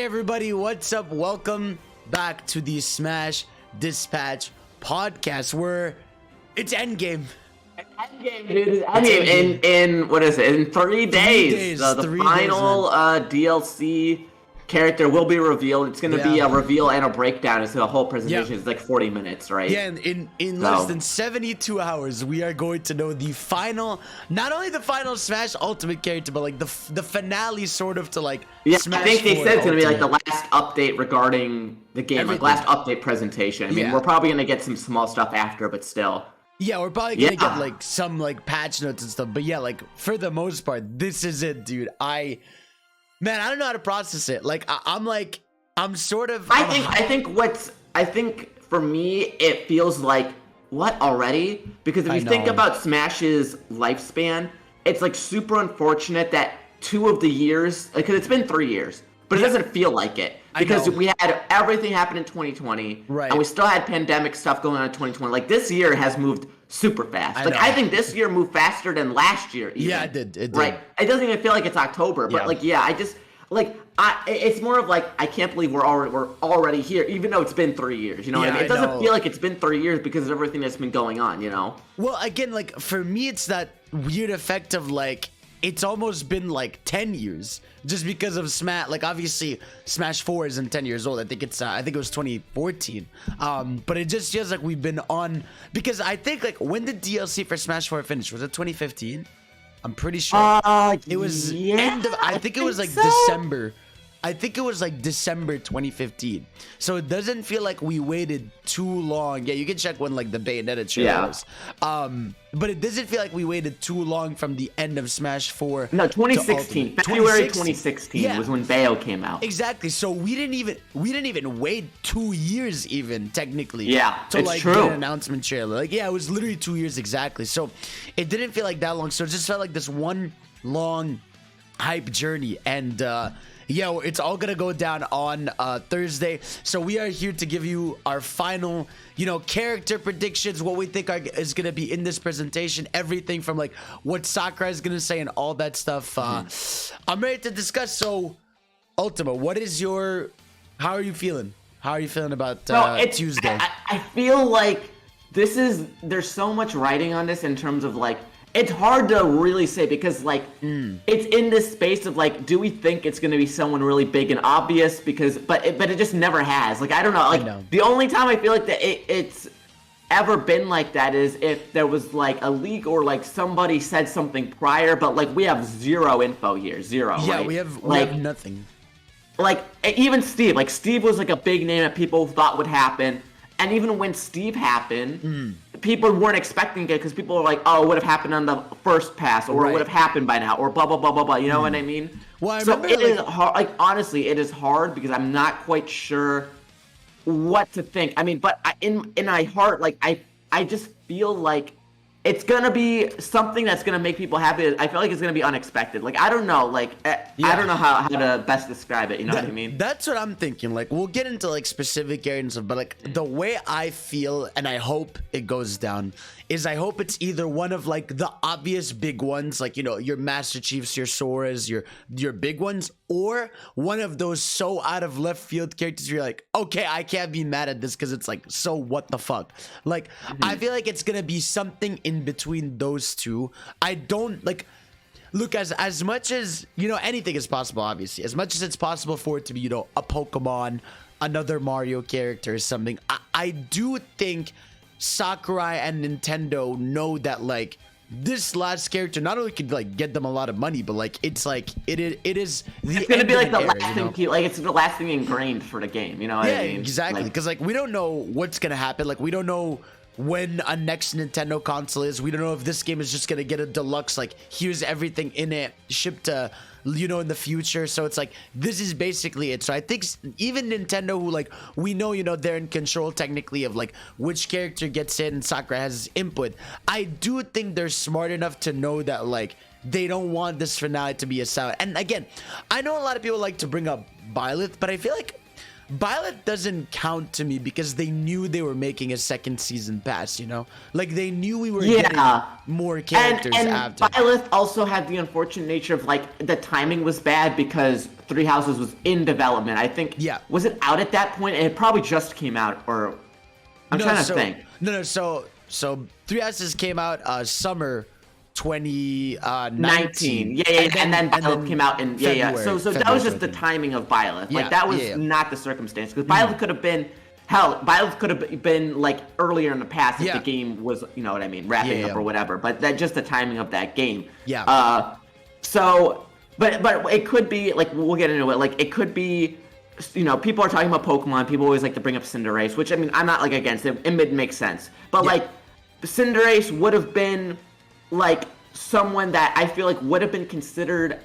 Hey everybody, what's up? Welcome back to the Smash Dispatch podcast where it's endgame. Endgame, dude. It's endgame in what is it? In 3 days. The final DLC character will be revealed. It's going to be a reveal and a breakdown. It's the whole presentation. It's like 40 minutes, right? Yeah, and in less than 72 hours, we are going to know the final, not only the final Smash Ultimate character, but like the finale sort of to like Smash I think they said it's going to be like the Ultimate. last update regarding the game, Everything. like last update presentation. I mean, we're probably going to get some small stuff after, but still. Yeah, we're probably gonna get like some like patch notes and stuff, but yeah, like for the most part, this is it, dude. Man, I don't know how to process it. Like, I'm sort of. I think for me, it feels like what already? Because if you think about Smash's lifespan, it's like super unfortunate that 2 of the years, because it's been 3 years, but it doesn't feel like it. Because we had everything happen in 2020, and we still had pandemic stuff going on in 2020. Like, this year has moved super fast. I think this year moved faster than last year. Even. Yeah, it did. Right? It doesn't even feel like it's October, but it's more of like, I can't believe we're already here, even though it's been 3 years. You know what I mean? It doesn't feel like it's been 3 years because of everything that's been going on. You know? Well, again, like for me, it's that weird effect of like. It's almost been like 10 years just because of Smash. Like, obviously, Smash 4 isn't 10 years old. I think it was 2014. But it just feels like we've been on, because I think like when the DLC for Smash 4 finished, was it 2015? I'm pretty sure it was I think it was like so. December. I think it was like December 2015. So it doesn't feel like we waited too long. Yeah, you can check when like the Bayonetta trailer was. But it doesn't feel like we waited too long from the end of Smash 4. No, 2016. February 2016 was when Bayo came out. Exactly. So we didn't even wait 2 years even technically. Yeah, to like get an announcement trailer. Like, yeah, it was literally 2 years exactly. So it didn't feel like that long. So it just felt like this one long hype journey. And yeah, it's all gonna go down on Thursday. So we are here to give you our final, character predictions, what we think is gonna be in this presentation, everything from like what Sakurai is gonna say and all that stuff. I'm ready to discuss. So, Ultima, how are you feeling? How are you feeling about Tuesday? I feel like there's so much writing on this in terms of like, it's hard to really say because like it's in this space of like, do we think it's gonna be someone really big and obvious? But it just never has. Like, I don't know. Like, the only time I feel like that it's ever been like that is if there was like a leak or like somebody said something prior, but like we have zero info here, zero. Yeah, right? we have nothing. Like, even Steve. Like, Steve was like a big name that people thought would happen. And even when Steve happened, people weren't expecting it because people were like, oh, it would have happened on the first pass, or it would have happened by now, or blah, blah, blah, blah, blah. You know what I mean? Well, I remember, it is hard. Like, honestly, it is hard because I'm not quite sure what to think. I mean, but in my heart, like, I just feel like it's going to be something that's going to make people happy. I feel like it's going to be unexpected. Like, I don't know. Like, I don't know how to best describe it. You know what I mean? That's what I'm thinking. Like, we'll get into, like, specific areas and stuff. But, like, the way I feel, and I hope it goes down, is I hope it's either one of, like, the obvious big ones. Like, your Master Chiefs, your Soras, your big ones. Or one of those so out of left field characters where you're like, okay, I can't be mad at this because it's, like, so what the fuck. Like, I feel like it's going to be something in between those two. I don't like look as much as anything is possible, obviously, as much as it's possible for it to be a Pokemon, another Mario character or something. I do think Sakurai and Nintendo know that like this last character not only could like get them a lot of money, but like it's gonna be like the last thing, like it's the last thing ingrained for the game. You know what I mean? Exactly. Because like we don't know what's gonna happen. Like we don't know when a next Nintendo console is. We don't know if this game is just gonna get a deluxe, like here's everything in it shipped to in the future. So it's like this is basically it. So I think even Nintendo, who like we know they're in control technically of like which character gets in and Sakurai has input, I do think they're smart enough to know that like they don't want this finale to be a sour. And again, I know a lot of people like to bring up Byleth, but I feel like Byleth doesn't count to me because they knew they were making a second season pass, Like, they knew we were getting more characters and after. Byleth also had the unfortunate nature of, like, the timing was bad because Three Houses was in development. I think. Yeah. Was it out at that point? It probably just came out, or I'm trying to think. No. So Three Houses came out summer 2019. Yeah. And then Byleth came out in February, So that was just the timing of Byleth. Like that was not the circumstance, because Byleth could have been. Hell, Byleth could have been like earlier in the past if the game was, you know what I mean, wrapping up or whatever. But that just the timing of that game. Yeah. So, but it could be like, we'll get into it. Like it could be, you know, people are talking about Pokemon. People always like to bring up Cinderace, which I mean, I'm not like against it. It makes sense. But like, Cinderace would have been like someone that I feel like would have been considered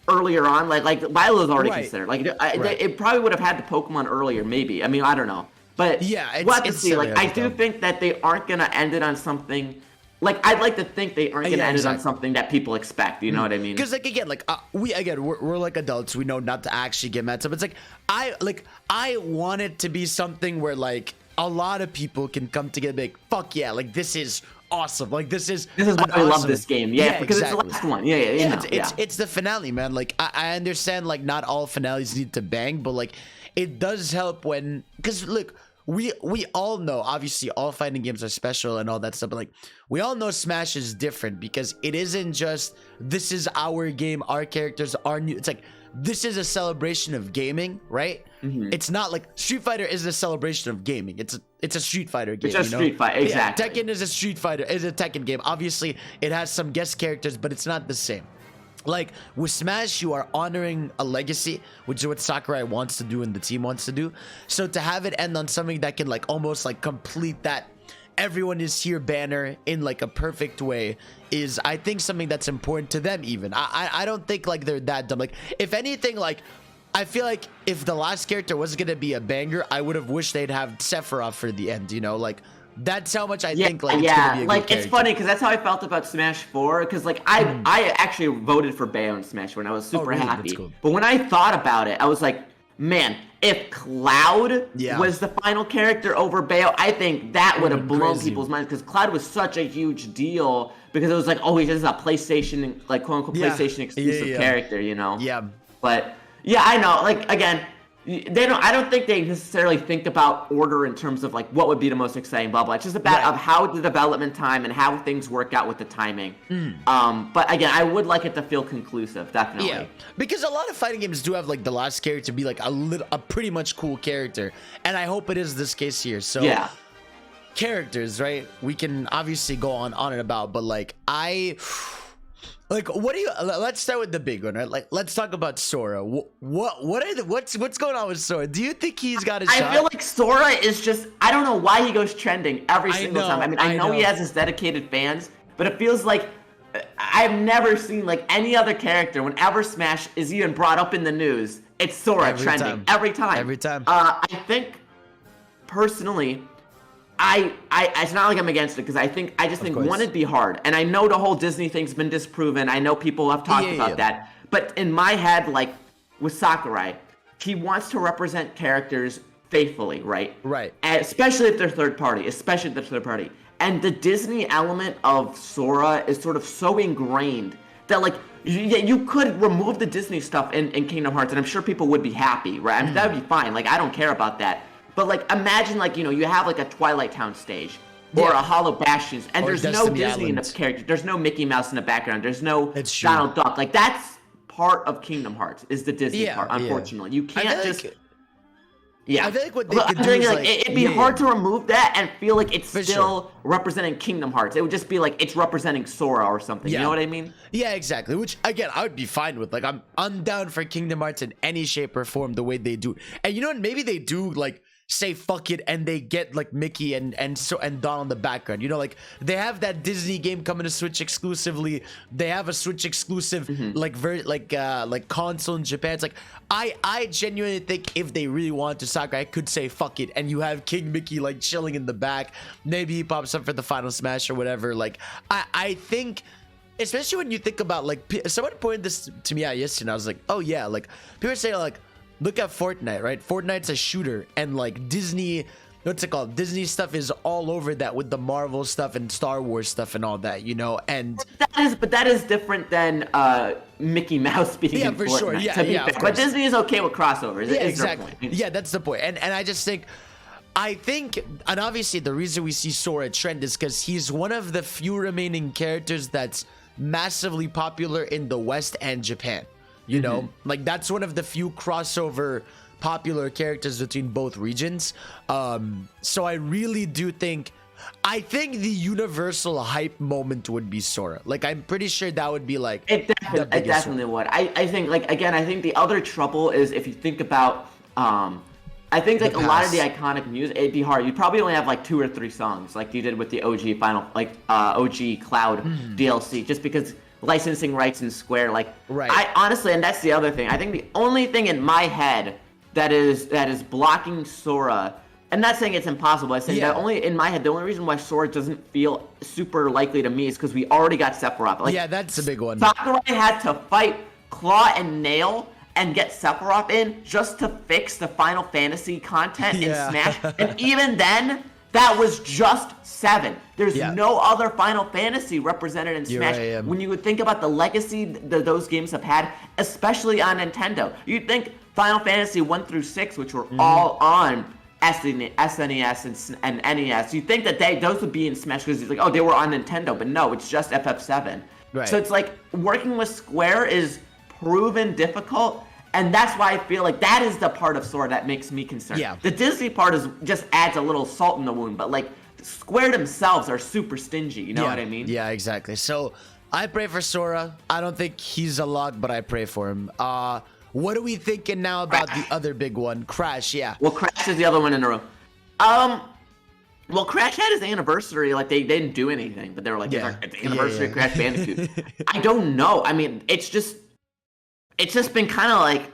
earlier on. Like Violet was already considered. Like it probably would have had the Pokemon earlier, maybe. I mean, I don't know. But we'll have to see. Like I do think that they aren't gonna end it on something. Like I'd like to think they aren't gonna end it on something that people expect. You know what I mean? Because like again, like we're like adults. We know not to actually get mad stuff. It's like I want it to be something where like a lot of people can come together and be like, fuck yeah, like this is awesome. Like this is why I love this game. Yeah, because it's the last one. It's the finale, man. Like I understand like not all finales need to bang, but like it does help when, because look, we all know, obviously all fighting games are special and all that stuff, but like we all know Smash is different because it isn't just this is our game, our characters are new. It's like this is a celebration of gaming, right? It's not like Street Fighter is a celebration of gaming. It's a Street Fighter game. It's a Street Fighter, exactly. Tekken is a Street Fighter, is a Tekken game. Obviously, it has some guest characters, but it's not the same. Like with Smash, you are honoring a legacy, which is what Sakurai wants to do and the team wants to do. So to have it end on something that can like almost like complete that everyone is here banner in like a perfect way is, I think, something that's important to them. Even I don't think like they're that dumb. Like if anything, like I feel like if the last character was gonna be a banger, I would have wished they'd have Sephiroth for the end, you know, like that's how much I think like it's gonna be a like good it's funny because that's how I felt about Smash 4, because like I actually voted for Bayo in Smash 4 and I was super happy. Cool. But when I thought about it, I was like, man, if Cloud was the final character over Bayo, I think that would have blown people's minds, because Cloud was such a huge deal because it was like, oh, he's just a PlayStation, like quote unquote PlayStation exclusive character, you know? But yeah, I know. Like again, I don't think they necessarily think about order in terms of like what would be the most exciting, blah blah. It's just about of how the development time and how things work out with the timing. But again, I would like it to feel conclusive, definitely. Yeah, because a lot of fighting games do have like the last character be like a pretty much cool character, and I hope it is this case here. So characters, right? We can obviously go on and about, but like like, what do you? Let's start with the big one, right? Like, let's talk about Sora. What's going on with Sora? Do you think he's got a shot? I feel like Sora is just, I don't know why he goes trending every single time. I mean, I know he has his dedicated fans, but it feels like I've never seen like any other character, whenever Smash is even brought up in the news, it's Sora trending every time. I think personally, it's not like I'm against it, because I just think one, it'd be hard, and I know the whole Disney thing's been disproven. I know people have talked about that, but in my head, like with Sakurai, he wants to represent characters faithfully, right? And especially if they're third party, and the Disney element of Sora is sort of so ingrained that like you could remove the Disney stuff in Kingdom Hearts, and I'm sure people would be happy, right? I mean, that would be fine. Like I don't care about that. But like, imagine like, you know, you have like a Twilight Town stage or a Hollow Bastions, and there's no Disney in the character. There's no Mickey Mouse in the background. There's no Donald Duck. Like that's part of Kingdom Hearts is the Disney part. Unfortunately, you can't just. I feel like what they could do is like it'd be hard to remove that and feel like it's still representing Kingdom Hearts. It would just be like it's representing Sora or something. You know what I mean? Yeah, exactly. Which again, I would be fine with. Like I'm down for Kingdom Hearts in any shape or form, the way they do. And you know what? Maybe they do like say fuck it and they get like Mickey and Donald in the background. You know, like they have that Disney game coming to Switch exclusively. They have a Switch exclusive like console in Japan. It's like I genuinely think if they really want to, Sakurai could say fuck it, and you have King Mickey like chilling in the back. Maybe he pops up for the final Smash or whatever. Like I think, especially when you think about like someone pointed this to me out yesterday, and I was like, oh yeah, like people are saying like, look at Fortnite, right? Fortnite's a shooter, and like Disney what's it called? Disney stuff is all over that with the Marvel stuff and Star Wars stuff and all that, you know. And that is different than Mickey Mouse being in for Fortnite. sure. Yeah, to be yeah. fair. But Disney is okay with crossovers. Yeah, is their exactly. point. Yeah, that's the point. And I just think, and obviously the reason we see Sora trend is because he's one of the few remaining characters that's massively popular in the West and Japan. You know, like that's one of the few crossover popular characters between both regions. So I really do think, I think the universal hype moment would be Sora. Like, I'm pretty sure that would be like it definitely would. I think, like, again, I think the other trouble is if you think about I think like a lot of the iconic music, it'd be hard. You'd probably only have like 2 or 3 songs, like you did with the OG OG Cloud DLC, just because licensing rights and Square, like, right. I honestly, and that's the other thing. I think the only thing in my head that is blocking Sora, and not saying it's impossible. I'm saying that only in my head, the only reason why Sora doesn't feel super likely to me is because we already got Sephiroth. Like, yeah, that's a big one. Sakurai had to fight Claw and Nail and get Sephiroth in just to fix the Final Fantasy content in Smash. And even then, that was just 7. There's no other Final Fantasy represented in Smash. Right, when you would think about the legacy that those games have had, especially on Nintendo, you'd think Final Fantasy 1 through 6, which were all on SNES and NES, you'd think that those would be in Smash because it's like, oh, they were on Nintendo, but no, it's just FF7. Right. So it's like working with Square is proven difficult, and that's why I feel like that is the part of Sora that makes me concerned. Yeah. The Disney part is just adds a little salt in the wound, but like Square themselves are super stingy, you know what I mean? Yeah, exactly. So I pray for Sora. I don't think he's a lock, but I pray for him. What are we thinking now about the other big one, Crash? Yeah. Well, Crash is the other one in a row. Well, Crash had his anniversary. Like, they didn't do anything, but they were like, it's the anniversary of Crash Bandicoot. I don't know. I mean, it's just been kind of like,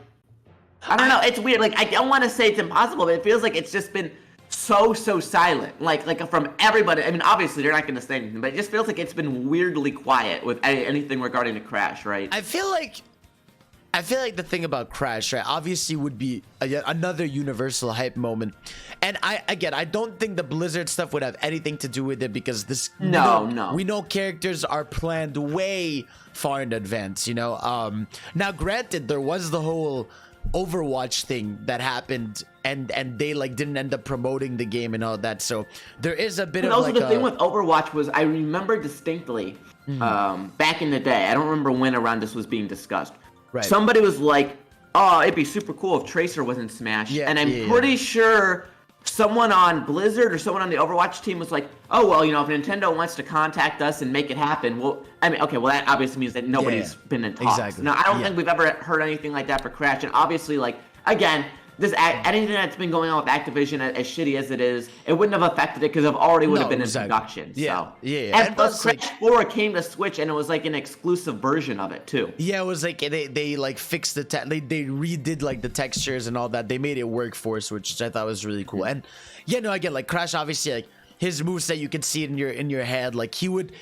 I don't know. It's weird. Like, I don't want to say it's impossible, but it feels like it's just been so silent. Like from everybody. I mean, obviously they're not going to say anything, but it just feels like it's been weirdly quiet with anything regarding the Crash, right? I feel like the thing about Crash, right, obviously would be another universal hype moment. And I don't think the Blizzard stuff would have anything to do with it because this we know characters are planned way far in advance, you know. Now granted, there was the whole Overwatch thing that happened and they like didn't end up promoting the game and all that, so there is a bit of also, the thing with Overwatch was I remember distinctly back in the day, I don't remember when around this was being discussed. Right. Somebody was like, oh, it'd be super cool if Tracer was in Smash. Yeah, and I'm pretty sure someone on Blizzard or someone on the Overwatch team was like, oh, well, you know, if Nintendo wants to contact us and make it happen, well, I mean, okay, well, that obviously means that nobody's been in talks. Exactly. Now, I don't think we've ever heard anything like that for Crash. And obviously, like, again, anything that's been going on with Activision, as shitty as it is, it wouldn't have affected it because it already would have been in production. Yeah, so. And plus, Crash 4 came to Switch, and it was like an exclusive version of it too. Yeah, it was like they like fixed the they redid like the textures and all that. They made it work for Switch, which I thought was really cool. And again, like Crash, obviously, like his moveset, you can see it in your head. Like he would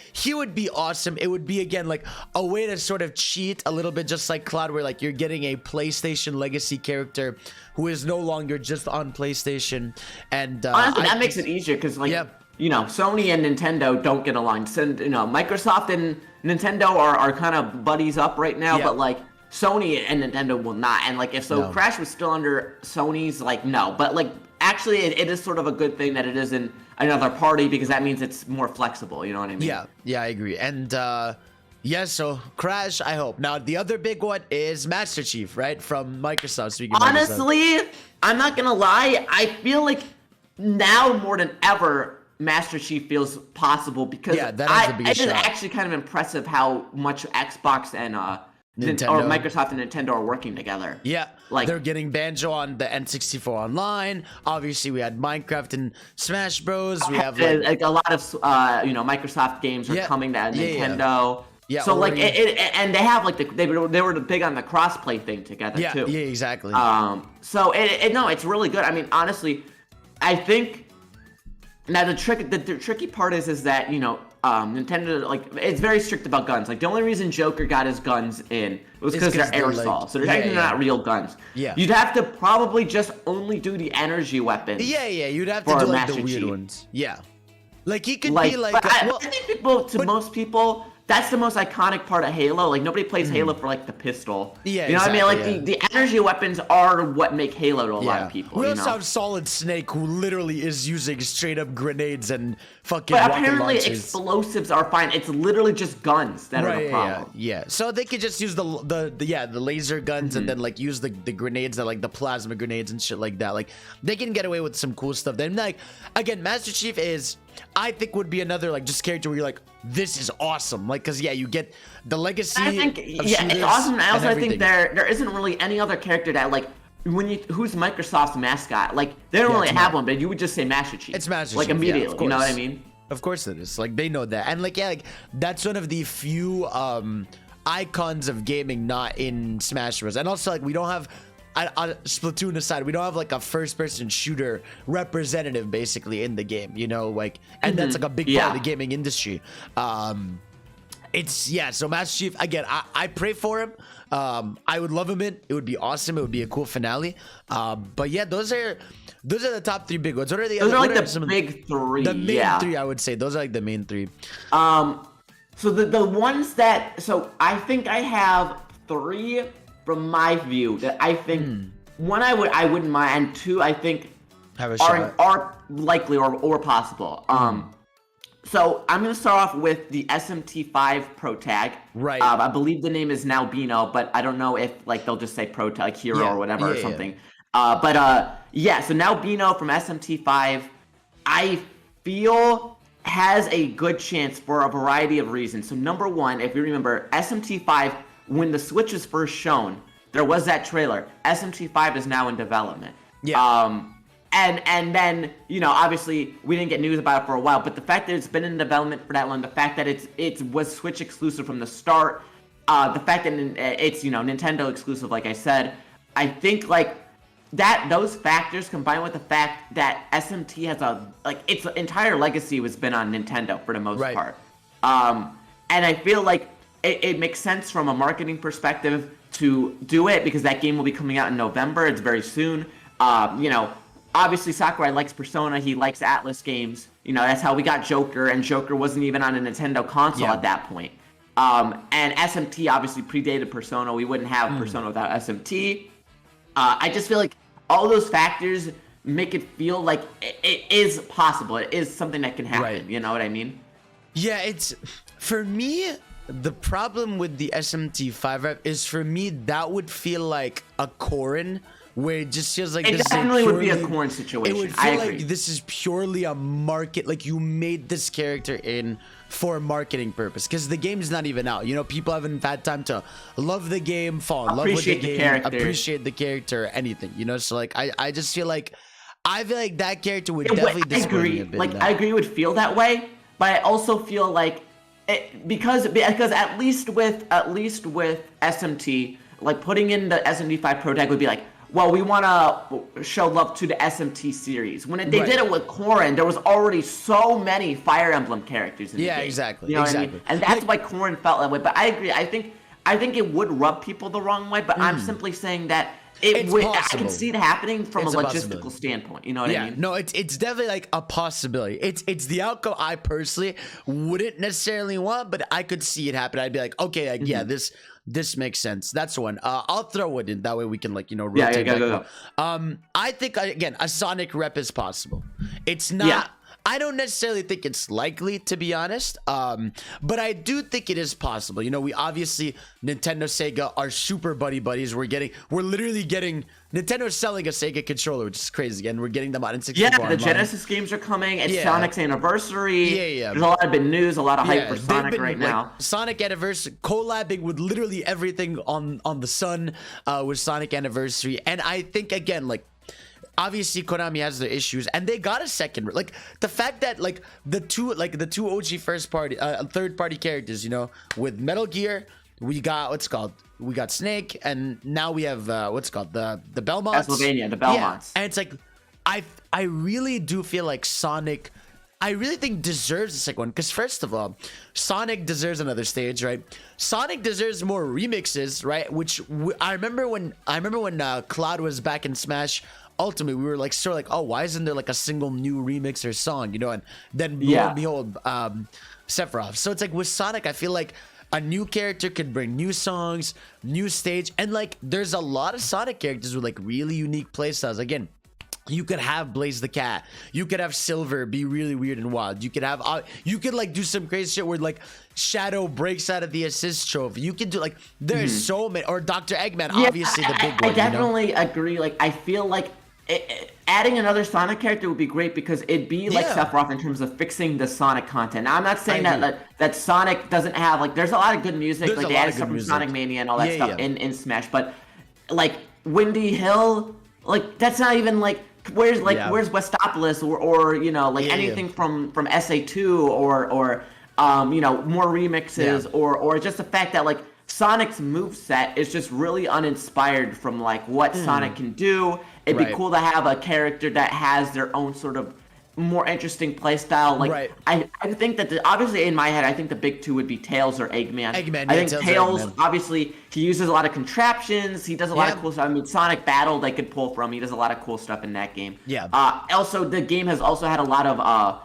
be awesome. It would be again like a way to sort of cheat a little bit, just like Cloud, where like you're getting a PlayStation legacy character who is no longer just on PlayStation. And honestly, that makes it easier because like you know, Sony and Nintendo don't get along. So, you know, Microsoft and Nintendo are kind of buddies up right now, but like Sony and Nintendo will not. And like if Crash was still under Sony's, like no, but like actually it is sort of a good thing that it is in another party because that means it's more flexible, you know what I mean? Yeah, I agree. And so Crash, I hope. Now the other big one is Master Chief, right, from Microsoft. Speaking honestly, I'm not gonna lie, I feel like now more than ever Master Chief feels possible because it is actually kind of impressive how much Xbox and Microsoft and Nintendo are working together. Yeah, like they're getting Banjo on the N64 Online. Obviously, we had Minecraft and Smash Bros. We have like a lot of Microsoft games are coming to Nintendo. Yeah, so like and they have like they were big on the crossplay thing together too. Yeah, exactly. So it's really good. I mean, honestly, I think now the tricky part is that Nintendo, like, it's very strict about guns. Like, the only reason Joker got his guns in was because they're aerosol, so they're technically not real guns. Yeah. You'd have to probably just only do the energy weapons. Yeah, you'd have to do like the weird ones. Yeah. Like, he could be like... I think most people, that's the most iconic part of Halo. Like, nobody plays Halo for, like, the pistol. Yeah, you know what I mean? Like, the energy weapons are what make Halo to a lot of people. We also have Solid Snake, who literally is using straight-up grenades and fucking But rocket apparently launchers. explosives are fine. It's literally just guns that are the problem. Yeah. So they could just use the laser guns and then, like, use the grenades, that like the plasma grenades and shit like that. Like, they can get away with some cool stuff. Then, like, again, Master Chief is... I think would be another like just character where you're like, this is awesome, like, because you get the legacy. I think it's awesome. I also think there isn't really any other character that like who's Microsoft's mascot. Like, they don't really have one, but you would just say Master Chief. It's Master Chief, like, immediately. You know what I mean? Of course it is. Like, they know that, and like like that's one of the few icons of gaming not in Smash Bros. And also, like, we don't have. Splatoon aside, we don't have like a first-person shooter representative basically in the game, you know, like, and that's like a big part of the gaming industry. So Master Chief, again, I pray for him. I would love him in. It would be awesome. It would be a cool finale. But yeah, those are the top three big ones. What are the those other? Are like the big three. The main three, I would say. Those are like the main three. So the ones that I think I have three. From my view, that I think one I wouldn't mind, and two I think are likely or possible. So I'm gonna start off with the SMT5 Pro Tag. Right. I believe the name is now Bino, but I don't know if like they'll just say Pro Tag, like Hero or whatever or something. So now Bino from SMT5, I feel has a good chance for a variety of reasons. So number one, if you remember, SMT5. When the Switch was first shown, there was that trailer. SMT5 is now in development. Yeah. And then, you know, obviously we didn't get news about it for a while, but the fact that it's been in development for that long, the fact that it was Switch exclusive from the start, the fact that it's, you know, Nintendo exclusive, like I said, I think like that those factors combined with the fact that SMT has its entire legacy has been on Nintendo for the most part. And I feel like it makes sense from a marketing perspective to do it because that game will be coming out in November. It's very soon. You know, obviously Sakurai likes Persona. He likes Atlas games. You know, that's how we got Joker, and Joker wasn't even on a Nintendo console at that point. And SMT obviously predated Persona. We wouldn't have Persona without SMT. I just feel like all those factors make it feel like it is possible. It is something that can happen. Right. You know what I mean? Yeah, it's... For me... The problem with the SMT5 rep is, for me, that would feel like a Corrin, where it just feels like it definitely would be a Corrin situation. It would feel like this is purely a market, like you made this character in for marketing purpose, because the game's not even out. You know, people haven't had time to love the game, fall in love with the game, appreciate the character, anything. You know, so like I just feel like that character would definitely disappoint me a bit. Like I agree, it would feel that way, but I also feel like. Because at least with SMT, like putting in the SMT5 Pro Tag would be like, well, we want to show love to the SMT series. When they did it with Corrin, there was already so many Fire Emblem characters in the game. Exactly. You know what I mean? And that's why Corrin felt that way. But I agree. I think it would rub people the wrong way. But I'm simply saying that I can see it happening from a logistical standpoint. You know what I mean? No, it's definitely like a possibility. It's the outcome I personally wouldn't necessarily want, but I could see it happen. I'd be like, okay, like, yeah, this makes sense. That's one. I'll throw it in. That way we can, like, you know, rotate go. I think, again, a Sonic rep is possible. It's not... Yeah. I don't necessarily think it's likely, to be honest, but I do think it is possible. You know, we obviously, Nintendo, Sega are super buddies. We're literally getting, Nintendo's selling a Sega controller, which is crazy, and we're getting them on N64. Yeah, the Genesis games are coming. It's Sonic's anniversary. Yeah. There's a lot of big news, a lot of hype for Sonic right now. Sonic anniversary, collabing with literally everything on the sun with Sonic anniversary, and I think, again, like, obviously Konami has their issues, and they got a second, like the fact that like the two OG third party characters, you know, with Metal Gear, we got we got Snake, and now we have the Belmonts. Castlevania, the Belmonts. And it's like I really do feel like Sonic, I really think deserves a second one. Because first of all, Sonic deserves another stage, right? Sonic deserves more remixes, right? Which I remember when Cloud was back in Smash Ultimate, we were like sort of like, oh, why isn't there like a single new remix or song, you know? And then lo and behold, Sephiroth. So it's like with Sonic, I feel like a new character could bring new songs, new stage, and like there's a lot of Sonic characters with like really unique playstyles. Again, you could have Blaze the Cat, you could have Silver be really weird and wild, you could have you could like do some crazy shit where like Shadow breaks out of the assist trophy, you could do like there's so many, or Dr. Eggman, obviously the big one. I definitely agree. Like I feel like adding another Sonic character would be great because it'd be like Sephiroth in terms of fixing the Sonic content. Now, I'm not saying that Sonic doesn't have like there's a lot of good music, there's like they added stuff from Sonic Mania and all that stuff in Smash, but like Windy Hill, like that's not even like where's Westopolis or you know like anything from SA2 or you know more remixes or just the fact that like Sonic's moveset is just really uninspired from like what Sonic can do. It'd be cool to have a character that has their own sort of more interesting playstyle. Like I think that obviously in my head, I think the big two would be Tails or Eggman. I think Tails obviously he uses a lot of contraptions. He does a lot of cool stuff. I mean, Sonic Battle they could pull from. He does a lot of cool stuff in that game. Yeah. Also, the game has also had a lot of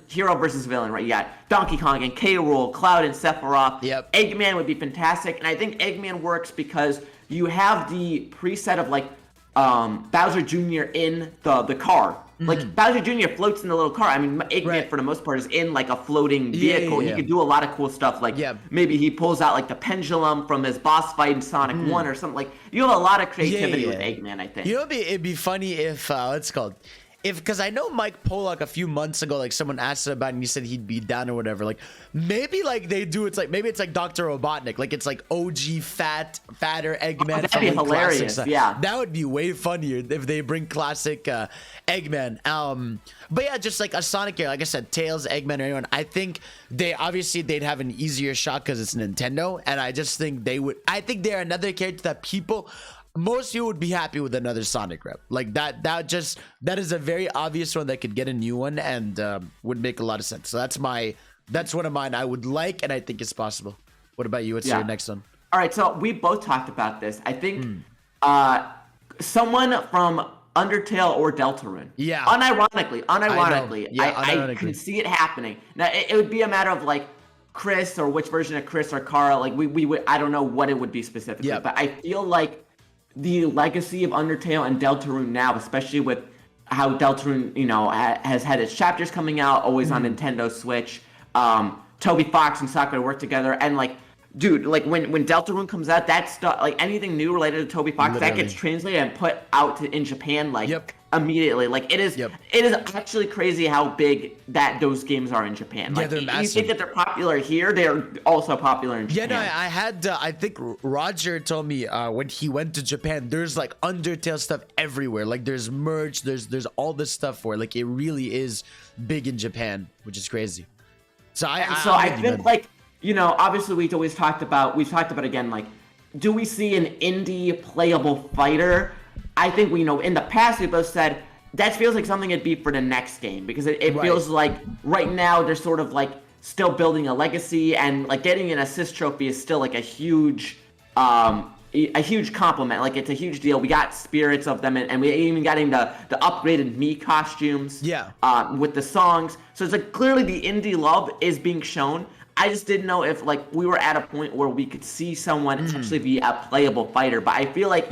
hero versus villain. Right? You got Donkey Kong and K. Rool, Cloud and Sephiroth. Yep. Eggman would be fantastic, and I think Eggman works because you have the preset of like Bowser Jr. in the car. Like Bowser Jr. floats in the little car. I mean, Eggman for the most part is in like a floating vehicle. He could do a lot of cool stuff. Like maybe he pulls out like the pendulum from his boss fight in Sonic 1 or something. Like you have a lot of creativity with Eggman, I think. You know, it'd be funny if what's it called? Because I know Mike Pollock a few months ago, like someone asked him about it and he said he'd be down or whatever. Like maybe like they do, it's like maybe it's like Dr. Robotnik, like it's like OG fatter Eggman. That'd be hilarious. Yeah, that would be way funnier if they bring classic Eggman. But yeah, just like a Sonic character, like I said, Tails, Eggman, or anyone. I think they'd have an easier shot because it's Nintendo, and I just think they would. I think they're another character that most people would be happy with another Sonic rep like that. That is a very obvious one that could get a new one and would make a lot of sense. So that's one of mine I would like, and I think it's possible. What about you? What's your next one? All right, so we both talked about this. I think someone from Undertale or Deltarune. Yeah. Unironically, I can see it happening. Now it would be a matter of like Chris or which version of Chris or Kara. Like we would, I don't know what it would be specifically, but I feel like the legacy of Undertale and Deltarune now, especially with how Deltarune, you know, has had its chapters coming out, always on Nintendo Switch. Toby Fox and Sakurai work together, and like, dude, like when Deltarune comes out, that stuff, like anything new related to Toby Fox, that gets translated and put out in Japan, like immediately. Like it is actually crazy how big those games are in Japan. Like they're massive. You think that they're popular here, they're also popular in Japan. Yeah, no, I had I think Roger told me when he went to Japan, there's like Undertale stuff everywhere. Like there's merch, there's all this stuff for it. Like it really is big in Japan, which is crazy. So I think like, you know, obviously we've talked about again, like, do we see an indie playable fighter? I think we know in the past we both said that feels like something it'd be for the next game because it feels like right now they're sort of like still building a legacy and like getting an assist trophy is still like a huge compliment. Like it's a huge deal. We got spirits of them and we even getting the upgraded Mii costumes with the songs. So it's like clearly the indie love is being shown. I just didn't know if like we were at a point where we could see someone actually be a playable fighter. But I feel like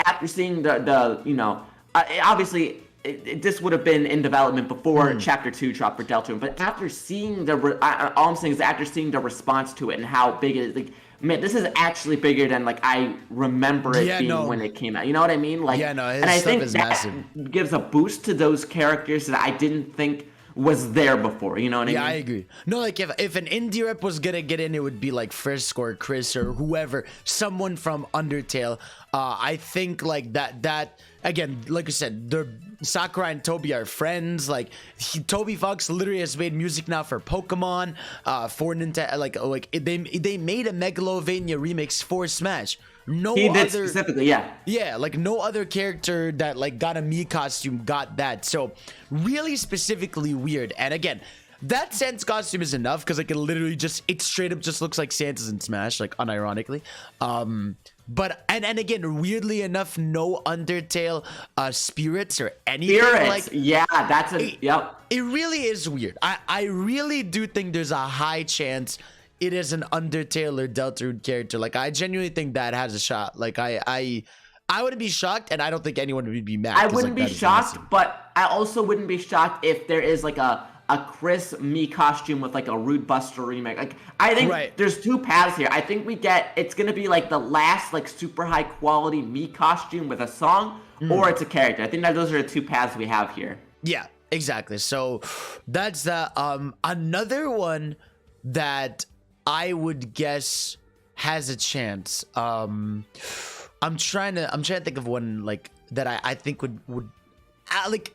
after seeing the you know, obviously this would have been in development before Chapter 2 dropped for Deltarune. But after seeing all I'm saying is after seeing the response to it and how big it is, like, man, this is actually bigger than like I remember it being when it came out. You know what I mean? Like, his and I stuff think is that massive. gives a boost to those characters that I didn't think was there before, you know what I mean? Yeah, I agree. No, like if an indie rep was gonna get in, it would be like Frisk or Chris or whoever, someone from Undertale. I think like that again, like I said, Sakurai and Toby are friends. Like Toby Fox literally has made music now for Pokemon, for Nintendo. Like they made a Megalovania remix for Smash. No He did other specifically, yeah. Yeah, like no other character that like got a Mii costume got that. So really specifically weird. And again, that Sans costume is enough because like it straight up just looks like Santa's in Smash, like unironically. But and again, weirdly enough, no Undertale spirits or anything. Spirits, Like yeah, that's yep. it really is weird. I really do think there's a high chance it is an Undertale or Deltarune character. Like I genuinely think that has a shot. Like I wouldn't be shocked, and I don't think anyone would be mad. I wouldn't like, be shocked, but I also wouldn't be shocked if there is like a Chris Mii costume with like a Rude Buster remake. Like I think there's two paths here. I think it's gonna be like the last like super high quality Mii costume with a song, or it's a character. I think that those are the two paths we have here. Yeah, exactly. So that's that. Another one that I would guess has a chance. I'm trying to think of one like that I think would like.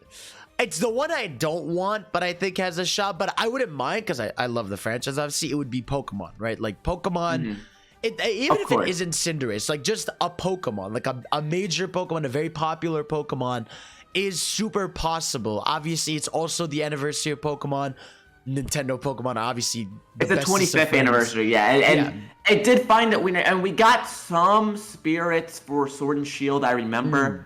It's the one I don't want, but I think has a shot. But I wouldn't mind because I love the franchise. Obviously, it would be Pokemon, right? Like Pokemon. Even if it isn't Cinderace, like just a Pokemon, like a major Pokemon, a very popular Pokemon, is super possible. Obviously, it's also the anniversary of Pokemon. Nintendo Pokemon, obviously. It's the 25th anniversary, yeah. And it did find that we got some spirits for Sword and Shield, I remember,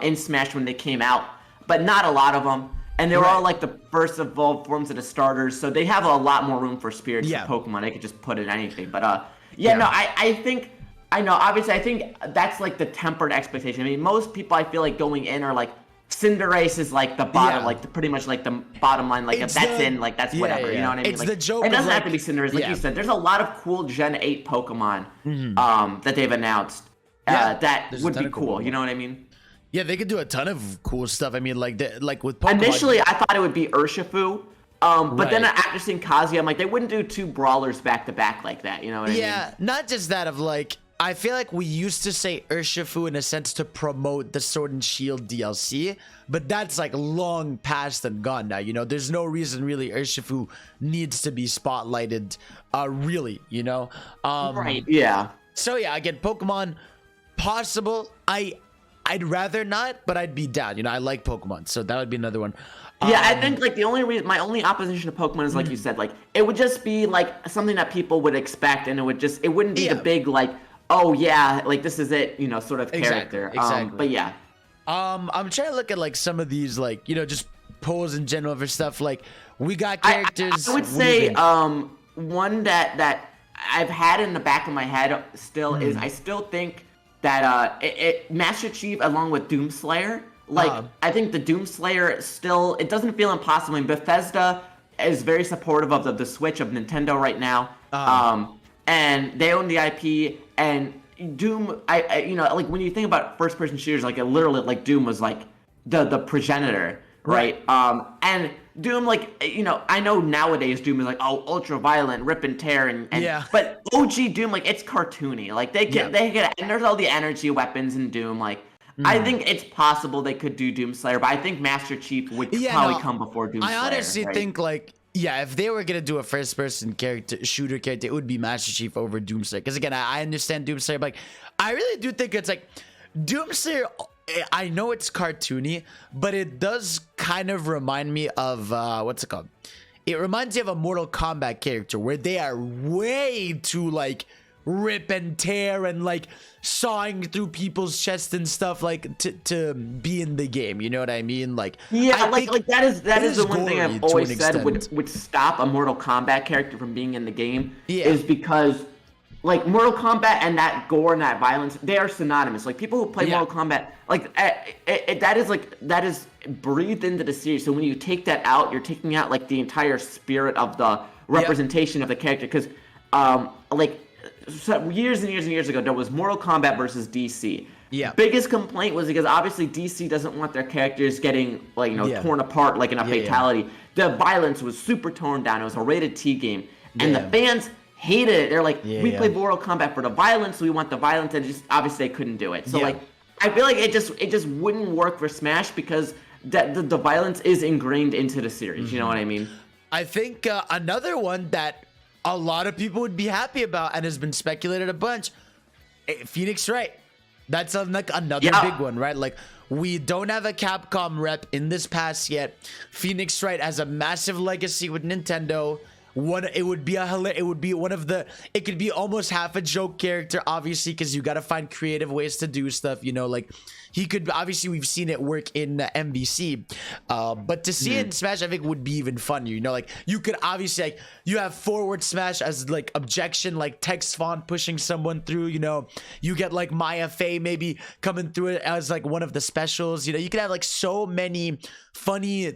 in Smash when they came out, but not a lot of them. And they were all like the first evolved forms of the starters, so they have a lot more room for spirits for Pokemon. They could just put in anything. But no, I think, I know, obviously, I think that's like the tempered expectation. I mean, most people I feel like going in are like, Cinderace is like the bottom, like pretty much like the bottom line. Like if that's in, like that's whatever. You know what I mean? It's like, the joke. It doesn't have to be Cinderace, like you said. There's a lot of cool Gen 8 Pokemon that they've announced that would be cool. You know what I mean? Yeah, they could do a ton of cool stuff. I mean, like with Pokemon. Initially, I thought it would be Urshifu. But then after seeing Kazuya, I'm like, they wouldn't do two brawlers back to back like that. You know what I mean? Yeah, not just that of like. I feel like we used to say Urshifu in a sense to promote the Sword and Shield DLC, but that's like long past and gone now. You know, there's no reason really Urshifu needs to be spotlighted, really. You know, right? Yeah. So yeah, again, Pokemon, possible. I'd rather not, but I'd be down. You know, I like Pokemon, so that would be another one. Yeah, I think like the only reason, my only opposition to Pokemon is like you said, like it would just be like something that people would expect, and it wouldn't be the big like. Oh yeah, like this is it, you know, sort of character. Exactly. But yeah. I'm trying to look at like some of these, like, you know, just polls in general for stuff. Like we got characters. I would say one that I've had in the back of my head still is I still think that Master Chief along with Doomslayer. Like I think the Doomslayer still, it doesn't feel impossible. I mean, Bethesda is very supportive of the Switch of Nintendo right now. And they own the IP, and Doom, you know, like when you think about first-person shooters, like literally, like Doom was like the progenitor, right? And Doom, like, you know, I know nowadays Doom is like, oh, ultra-violent, rip and tear, and but OG Doom, like, it's cartoony, like they get, and there's all the energy weapons in Doom, like. I think it's possible they could do Doomslayer, but I think Master Chief would probably come before Doomslayer. I honestly think like. Yeah, if they were gonna do a first-person shooter character, it would be Master Chief over Doomslayer. Because again, I understand Doomslayer, but like, I really do think it's like Doomslayer. I know it's cartoony, but it does kind of remind me of what's it called? It reminds me of a Mortal Kombat character where they are way too like rip and tear and like sawing through people's chests and stuff, like to be in the game. You know what I mean? Like like that is the one thing I've always said would stop a Mortal Kombat character from being in the game is because like Mortal Kombat and that gore and that violence, they are synonymous. Like people who play Mortal Kombat, like that is breathed into the series. So when you take that out, you're taking out like the entire spirit of the representation of the character. Because so years and years and years ago, there was Mortal Kombat versus DC. Yeah. Biggest complaint was because obviously DC doesn't want their characters getting like torn apart like in a fatality. Yeah. The violence was super toned down. It was a rated T game, and the fans hated it. They're like, we play Mortal Kombat for the violence, so we want the violence, and just obviously they couldn't do it. So like, I feel like it just wouldn't work for Smash because the violence is ingrained into the series. You know what I mean? I think another one that a lot of people would be happy about and has been speculated a bunch. Phoenix Wright. That's like another big one, right? Like we don't have a Capcom rep in this pass yet. Phoenix Wright has a massive legacy with Nintendo. It could be almost half a joke character, obviously, because you got to find creative ways to do stuff. You know, like he could obviously, we've seen it work in MVC, but to see it in Smash, I think would be even funnier. You know, like you could obviously like you have forward smash as like objection, like text font pushing someone through. You know, you get like Maya Fey maybe coming through it as like one of the specials. You know, you could have like so many funny,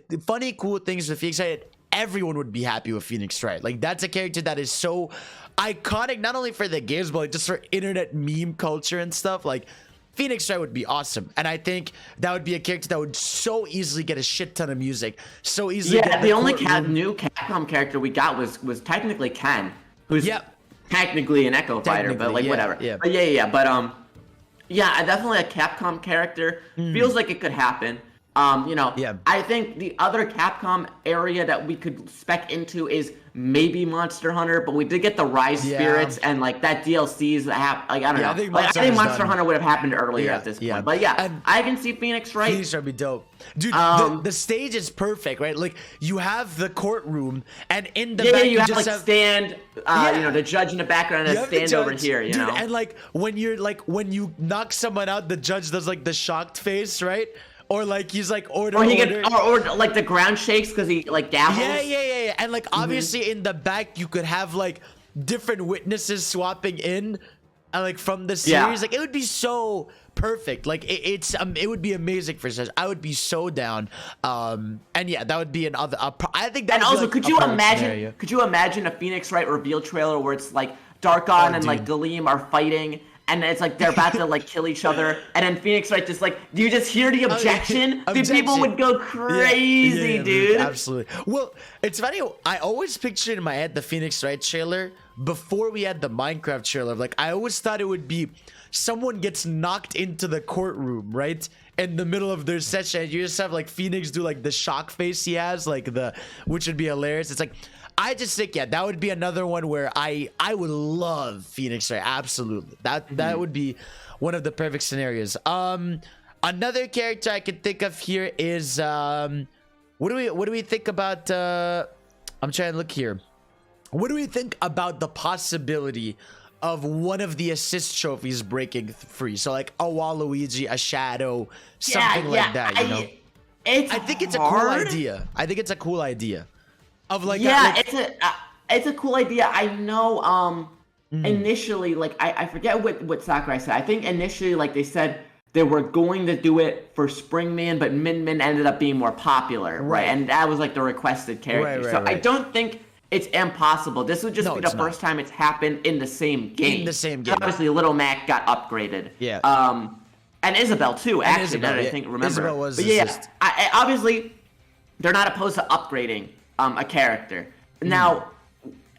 cool things with Phoenix Wright. Everyone would be happy with Phoenix Wright. Like that's a character that is so iconic, not only for the games, but like just for internet meme culture and stuff. Like Phoenix Wright would be awesome, and I think that would be a character that would so easily get a shit ton of music, so easily. Yeah, the only new Capcom character we got was technically Ken, who's technically an Echo Fighter, but like whatever. Yeah. But yeah, definitely a Capcom character. Feels like it could happen. I think the other Capcom area that we could spec into is maybe Monster Hunter, but we did get the Rise Spirits and like that DLCs that have like I don't know. I think Monster Hunter would have happened earlier at this point. But and I can see Phoenix Wright. Phoenix Wright would be dope. Dude, the stage is perfect, right? Like you have the courtroom and in the back you have like stand the judge in the background and a stand over here, you know. And like when you knock someone out, the judge does like the shocked face, right? Or like he's like or like the ground shakes because he like dabbles. Yeah. And like obviously in the back you could have like different witnesses swapping in, and like from the series, like it would be so perfect. Like it would be amazing for such. I would be so down. And yeah, that would be another. I think that. And also, could you imagine? Could you imagine a Phoenix Wright reveal trailer where it's like Darkon and like Galeem are fighting? And it's like they're about to like kill each other, and then Phoenix Wright just like, do you just hear the objection? The people would go crazy, dude. Absolutely. Well, it's funny. I always pictured in my head the Phoenix Wright trailer before we had the Minecraft trailer. Like I always thought it would be someone gets knocked into the courtroom, right? In the middle of their session, and you just have like Phoenix do like the shock face he has, like which would be hilarious. It's like. I just think, that would be another one where I would love Phoenix Wright. Absolutely. That would be one of the perfect scenarios. Another character I can think of here is what do we think about I'm trying to look here. What do we think about the possibility of one of the assist trophies breaking free? So like a Waluigi, a Shadow, something like that, you know? I think it's a cool idea. Of like it's a cool idea. I know initially like I forget what Sakurai said. I think initially like they said they were going to do it for Springman, but Min ended up being more popular, right? And that was like the requested character. I don't think it's impossible. This would just be the first time it's happened in the same game. Obviously Little Mac got upgraded. Yeah. And Isabelle too, actually, now that I think remember. Isabelle was obviously they're not opposed to upgrading a character. Now,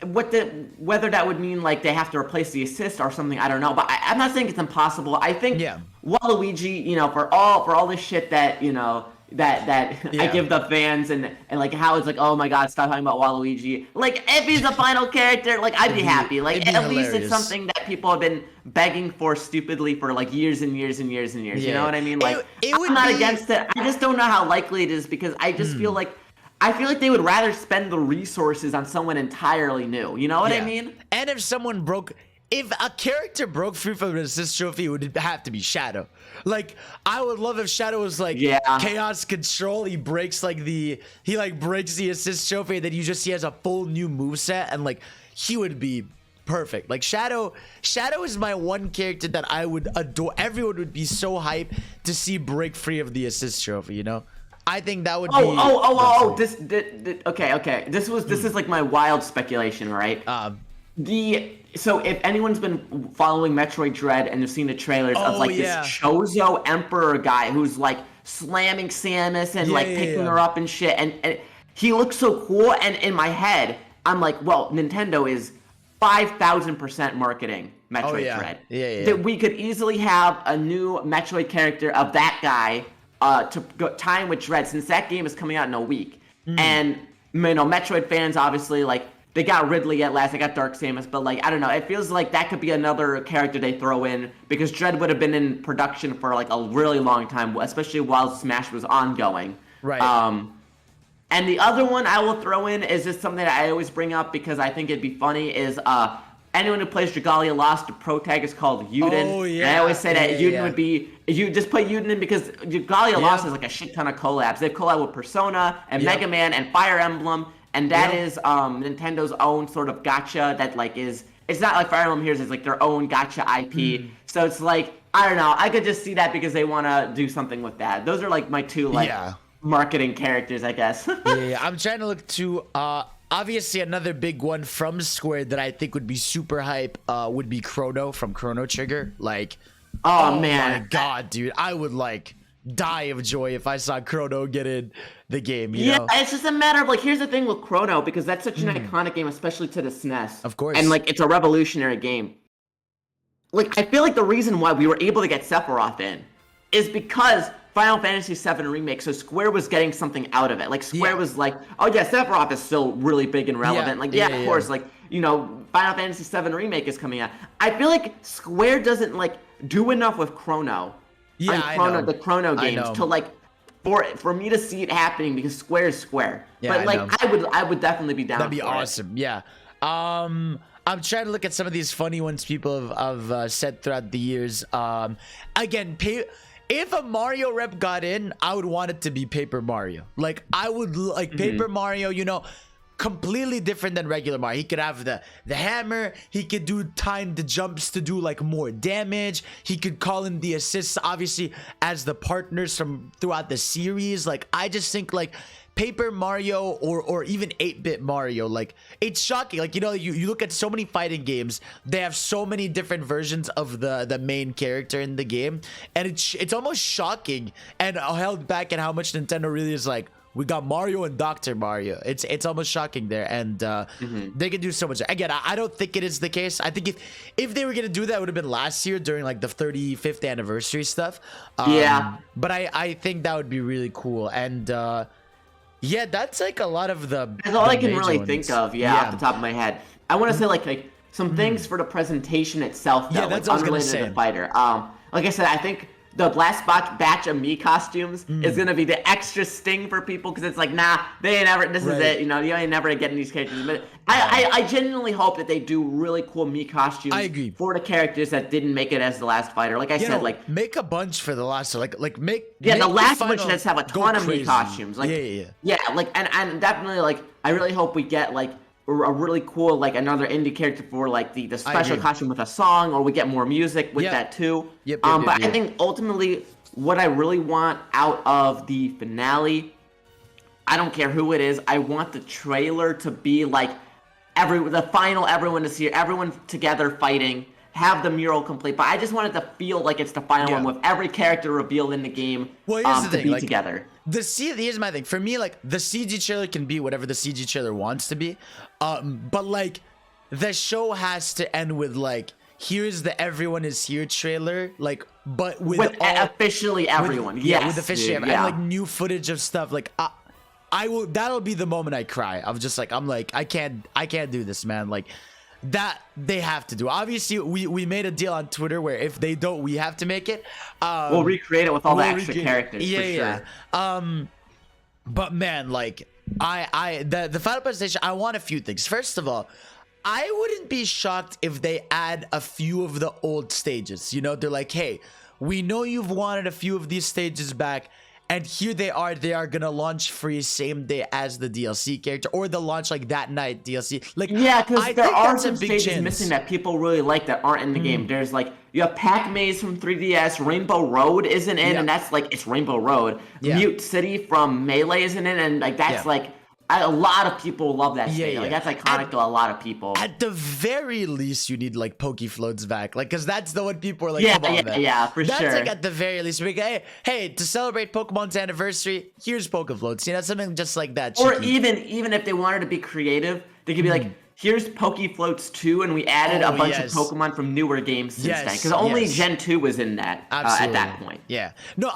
whether that would mean like they have to replace the assist or something, I don't know. But I'm not saying it's impossible. I think Waluigi, for all this shit that I give the fans and like how it's like, oh my god, stop talking about Waluigi. Like if he's the final character, like I'd be happy. Like at least it's something that people have been begging for stupidly for like years and years and years and years. You know what I mean? Like I'm not against it. I just don't know how likely it is because I just feel like they would rather spend the resources on someone entirely new. You know what I mean? And if a character broke free from an assist trophy, it would have to be Shadow. Like, I would love if Shadow was like Chaos Control. He breaks the assist trophy, and then you just see he has a full new moveset, and like he would be perfect. Like Shadow is my one character that I would adore. Everyone would be so hyped to see break free of the assist trophy, you know? I think that would be okay. This is like my wild speculation, right? So if anyone's been following Metroid Dread and they've seen the trailers of like this Chozo Emperor guy who's like slamming Samus and picking her up and shit, and he looks so cool, and in my head I'm like, well, Nintendo is 5,000% marketing Metroid Dread. That we could easily have a new Metroid character of that guy to go time with Dread, since that game is coming out in a week. And Metroid fans obviously like they got Ridley at last, they got Dark Samus, but like I don't know, it feels like that could be another character they throw in because Dread would have been in production for like a really long time, especially while Smash was ongoing. Right. And the other one I will throw in is just something that I always bring up because I think it'd be funny is anyone who plays Dragalia Lost, the pro tag is called Yuden. Oh, yeah. And I always say that Yuden yeah. would be, you just put Yuden in because Dragalia Lost has like a shit ton of collabs. They've collabed with Persona and Mega Man and Fire Emblem, and that is Nintendo's own sort of gacha that like is, it's not like Fire Emblem Heroes, it's like their own gacha IP. So it's like, I don't know, I could just see that because they want to do something with that. Those are like my two like marketing characters, I guess. Yeah, I'm trying to look to obviously another big one from Square that I think would be super hype would be Croto from Chrono Trigger. Like, oh man, my god, dude, I would like die of joy if I saw Croto get in the game. You know? It's just a matter of like, here's the thing with Croto, because that's such an iconic game, especially to the SNES. Of course. And like, it's a revolutionary game. Like, I feel like the reason why we were able to get Sephiroth in is because Final Fantasy VII Remake, so Square was getting something out of it. Like, Square was like, oh yeah, Sephiroth is still really big and relevant. Like, of course, like, you know, Final Fantasy VII Remake is coming out. I feel like Square doesn't, like, do enough with Chrono. The Chrono games to, like, for me to see it happening because Square is Square. But, like, I would definitely be down for it. That'd be awesome, yeah. I'm trying to look at some of these funny ones people have said throughout the years. Again, if a Mario rep got in, I would want it to be Paper Mario. Like, I would like Paper Mario, you know, completely different than regular Mario. He could have the hammer. He could do timed jumps to do like more damage. He could call in the assists, obviously, as the partners from throughout the series. Like, I just think like Paper Mario or even 8-bit Mario, like, it's shocking. Like, you know, you look at so many fighting games, they have so many different versions of the main character in the game, and it's almost shocking and held back at how much Nintendo really is like, we got Mario and Dr. Mario. It's almost shocking there, and they can do so much. Again, I don't think it is the case. I think if they were gonna do that, it would have been last year during like the 35th anniversary stuff. But I think that would be really cool, and yeah, that's like a lot of the. That's all I can really think of. Off the top of my head. I want to say like some things for the presentation itself. Though, that's like, what I was gonna say. Unrelated to the fighter. Like I said, I think the last batch of Mii costumes is gonna be the extra sting for people because it's like, nah, they ain't ever. This is it. You know, you ain't never getting these characters. But I genuinely hope that they do really cool Mii costumes. I agree. For the characters that didn't make it as the last fighter. Like I said, like make a bunch for the last. Like make the last final, bunch that's have a ton of Mii costumes. Like like and definitely like I really hope we get like a really cool like another indie character for like the special costume with a song, or we get more music with that too. But I think ultimately what I really want out of the finale, I don't care who it is, I want the trailer to be like the final, everyone is here, everyone together fighting, have the mural complete, but I just want it to feel like it's the final one with every character revealed in the game here's the thing, be like, together. Here's my thing. For me, like, the CG trailer can be whatever the CG trailer wants to be. But like the show has to end with like, here's the everyone is here trailer, like, but with officially everyone. With officially everyone. And like new footage of stuff. Like I will, that'll be the moment I cry. I'm just like, I can't do this, man. Like, that they have to do. Obviously, we made a deal on Twitter where if they don't, we have to make it. We'll recreate it with all the extra characters. For sure. But man, like the final presentation, I want a few things. First of all, I wouldn't be shocked if they add a few of the old stages. You know, they're like, hey, we know you've wanted a few of these stages back. And here they are gonna launch free same day as the DLC character, or they'll launch like that night DLC. Like, because there are some stages missing that people really like that aren't in the game. There's like, you have Pac Maze from 3DS, Rainbow Road isn't in, and that's like, it's Rainbow Road. Mute City from Melee isn't in, and like that's like, a lot of people love that stage. Like, that's iconic to a lot of people. At the very least, you need like Pokefloats back, like, because that's the one people are like, come on, man. For that's sure. Like at the very least, we go, hey, to celebrate Pokemon's anniversary, here's Pokefloats. You know, something just like that. Or even if they wanted to be creative, they could be like, here's Pokefloats 2, and we added a bunch of Pokemon from newer games since then. Because only Gen 2 was in that at that point. Yeah. No,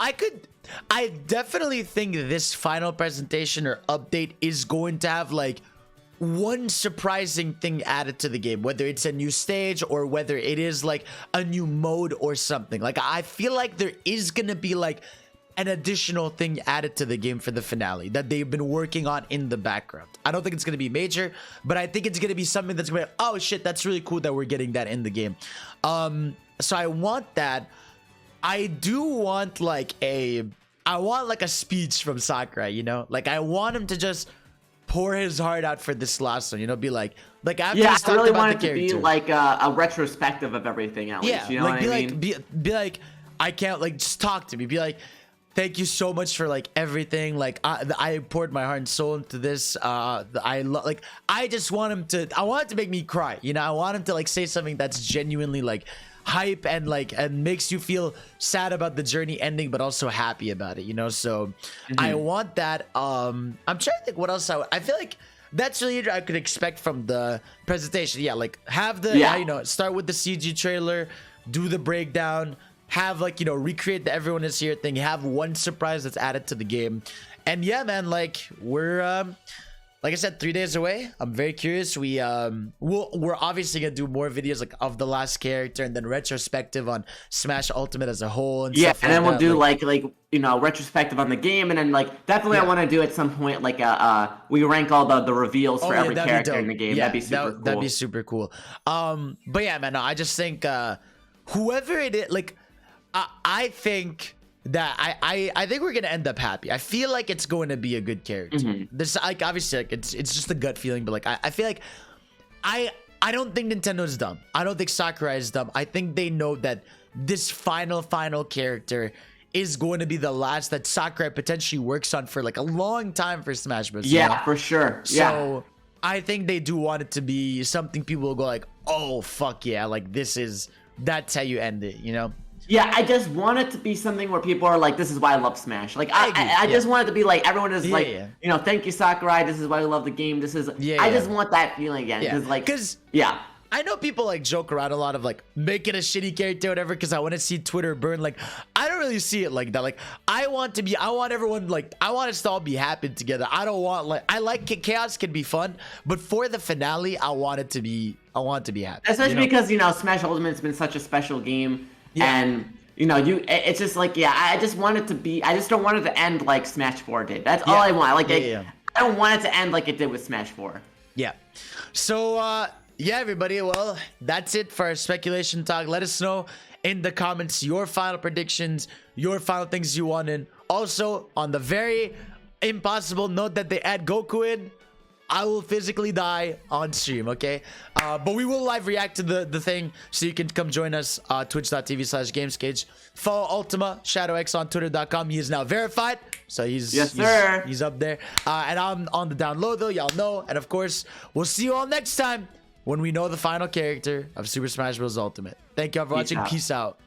I definitely think this final presentation or update is going to have like one surprising thing added to the game, whether it's a new stage or whether it is like a new mode or something. Like, I feel like there is gonna be like an additional thing added to the game for the finale that they've been working on in the background. I don't think it's gonna be major, but I think it's gonna be something that's gonna be like, oh shit, that's really cool that we're getting that in the game. So I want that. I do want like a speech from Sakurai, you know? Like, I want him to just pour his heart out for this last one, you know? Be like after Yeah, he's I really talked about want the it to be character. like a retrospective of everything at least, you know like, what I mean? be like, I can't, like, just talk to me. Be like, thank you so much for like everything. Like, I poured my heart and soul into this. I just want him to. I want it to make me cry. You know, I want him to like say something that's genuinely like hype and like and makes you feel sad about the journey ending, but also happy about it. You know, so I want that. I'm trying to think what else I feel like. That's really I could expect from the presentation. Yeah, like have the you know, start with the CG trailer, do the breakdown, have like, you know, recreate the everyone is here thing, have one surprise that's added to the game. And yeah, man, like we're like I said, 3 days away. I'm very curious. We're obviously gonna do more videos like of the last character and then retrospective on Smash Ultimate as a whole and stuff and then we'll that. do like you know, retrospective on the game, and then like definitely I want to do at some point like we rank all the reveals for every character in the game. Yeah, that'd be super cool. That'd be super cool. But yeah, man, no, I just think whoever it is, like I think that I think we're gonna end up happy. I feel like it's going to be a good character. This like obviously like it's just a gut feeling, but like I feel like I don't think Nintendo's dumb. I don't think Sakurai is dumb. I think they know that this final character is going to be the last that Sakurai potentially works on for like a long time for Smash Bros. Yeah, you know? for sure. So I think they do want it to be something people will go like, oh fuck yeah, like that's how you end it, you know? Yeah, I just want it to be something where people are like, this is why I love Smash. Like, I just want it to be like, everyone is you know, thank you, Sakurai. This is why I love the game. This is, I just want that feeling again. Because, I know people like joke around a lot of like, make it a shitty character, whatever, because I want to see Twitter burn. Like, I don't really see it like that. Like, I want everyone, like, I want us to all be happy together. I don't want, like, I like chaos can be fun, but for the finale, I want it to be happy. Especially because, you know, Smash Ultimate's been such a special game. And you know, it's just like, I just want it to be, I just don't want it to end like Smash 4 did. That's all I want. Like, I don't want it to end like it did with Smash 4. Yeah. So yeah, everybody, well, that's it for our speculation talk. Let us know in the comments your final predictions, your final things you want in. Also, on the very impossible note that they add Goku in, I will physically die on stream, okay? But we will live react to the thing, so you can come join us, twitch.tv/gamescage. Follow Ultima, ShadowX on twitter.com. He is now verified, so he's up there. And I'm on the download, though, y'all know. And of course, we'll see you all next time when we know the final character of Super Smash Bros. Ultimate. Thank you all for watching. Peace out.